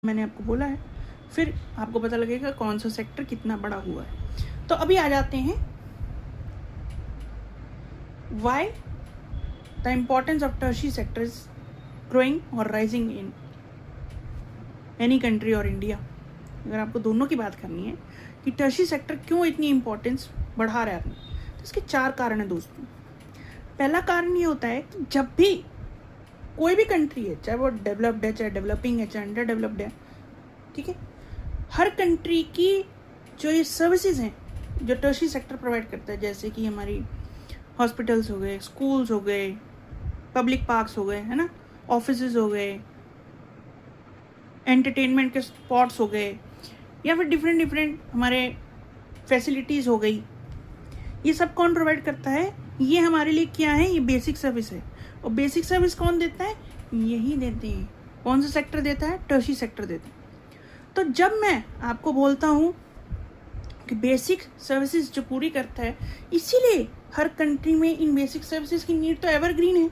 मैंने आपको बोला है, फिर आपको पता लगेगा कौन सा सेक्टर कितना बड़ा हुआ है। तो अभी आ जाते हैं why the importance of tertiary sector is growing और राइजिंग इन एनी कंट्री और इंडिया। अगर आपको दोनों की बात करनी है कि टर्शियरी सेक्टर क्यों इतनी इम्पोर्टेंस बढ़ा रहा है आपने, तो इसके 4 कारण हैं दोस्तों। पहला कारण ये होता है कि जब भी कोई भी कंट्री है, चाहे वो डेवलप्ड है, चाहे डेवलपिंग है, चाहे अंडर डेवलप्ड है, ठीक है, हर कंट्री की जो ये सर्विसेज हैं जो टर्शियरी सेक्टर प्रोवाइड करता है, जैसे कि हमारी हॉस्पिटल्स हो गए, स्कूल्स हो गए, पब्लिक पार्क्स हो गए, है ना, ऑफिसेज हो गए, एंटरटेनमेंट के स्पॉट्स हो गए, या फिर डिफरेंट हमारे फैसिलिटीज़ हो गई, ये सब कौन प्रोवाइड करता है? ये हमारे लिए क्या है? ये बेसिक सर्विस है। और बेसिक सर्विस कौन देता है? यही देते हैं। कौन सा सेक्टर देता है? टर्शियरी सेक्टर देता है। तो जब मैं आपको बोलता हूँ कि बेसिक सर्विसेज जो पूरी करता है, इसीलिए हर कंट्री में इन बेसिक सर्विसेज की नीड तो एवरग्रीन है,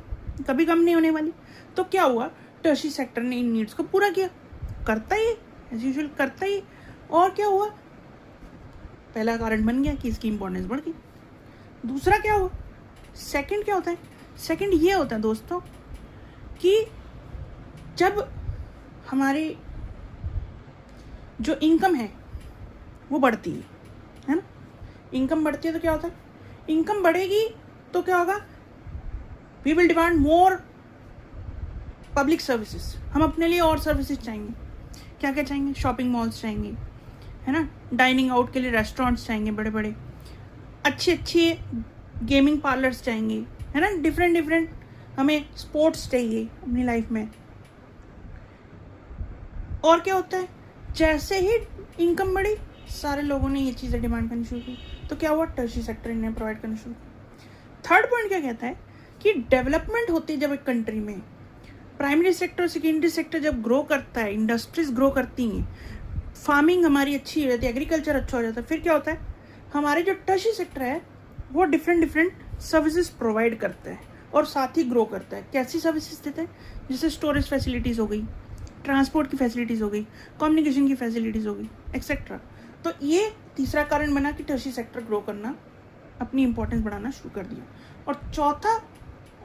कभी कम नहीं होने वाली। तो क्या हुआ? टर्शियरी सेक्टर ने इन नीड्स को पूरा किया, करता ही एज यूजुअल करता ही। और क्या हुआ? पहला कारण बन गया कि इसकी इंपॉर्टेंस बढ़ गई। दूसरा क्या हुआ? सेकंड क्या होता है? सेकंड ये होता है दोस्तों कि जब हमारी जो इनकम है वो बढ़ती है ना, इनकम बढ़ती है तो क्या होता है? इनकम बढ़ेगी तो क्या होगा? We will demand more public services. हम अपने लिए और सर्विसेज चाहेंगे। क्या क्या चाहेंगे? शॉपिंग मॉल्स चाहेंगे, है ना, डाइनिंग आउट के लिए रेस्टोरेंट्स चाहेंगे, बड़े बड़े अच्छे गेमिंग पार्लर्स चाहेंगे, है ना, डिफरेंट हमें स्पोर्ट्स चाहिए अपनी लाइफ में। और क्या होता है? जैसे ही इनकम बढ़ी, सारे लोगों ने ये चीज़ें डिमांड करनी शुरू की, तो क्या हुआ? टर्शियरी सेक्टर इन्हें प्रोवाइड करना शुरू किया। थर्ड पॉइंट क्या कहता है कि डेवलपमेंट होती है जब एक कंट्री में, प्राइमरी सेक्टर सेकेंडरी सेक्टर जब ग्रो करता है, इंडस्ट्रीज ग्रो करती हैं, फार्मिंग हमारी अच्छी हो जाती है, एग्रीकल्चर अच्छा हो जाता है, फिर क्या होता है? हमारे जो टर्शियरी सेक्टर है वो डिफरेंट सर्विसेज प्रोवाइड करता है और साथ ही ग्रो करता है। कैसी सर्विसेज देता है? जैसे स्टोरेज फैसिलिटीज़ हो गई, ट्रांसपोर्ट की फैसिलिटीज़ हो गई, कम्युनिकेशन की फैसिलिटीज़ हो गई, एक्सेट्रा। तो ये तीसरा कारण बना कि टर्शियरी सेक्टर ग्रो करना, अपनी इंपॉर्टेंस बढ़ाना शुरू कर दिया। और चौथा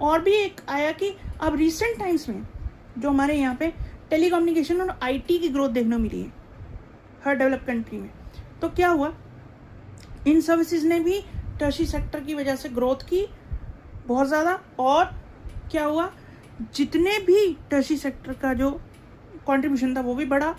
और भी एक आया कि अब रिसेंट टाइम्स में जो हमारे यहाँ पे टेलीकम्युनिकेशन और आईटी की ग्रोथ देखने मिली है हर डेवलप कंट्री में, तो क्या हुआ? इन सर्विसेज ने भी टर्शियरी सेक्टर की वजह से ग्रोथ की बहुत ज़्यादा। और क्या हुआ? जितने भी टर्शियरी सेक्टर का जो कंट्रीब्यूशन था वो भी बढ़ा।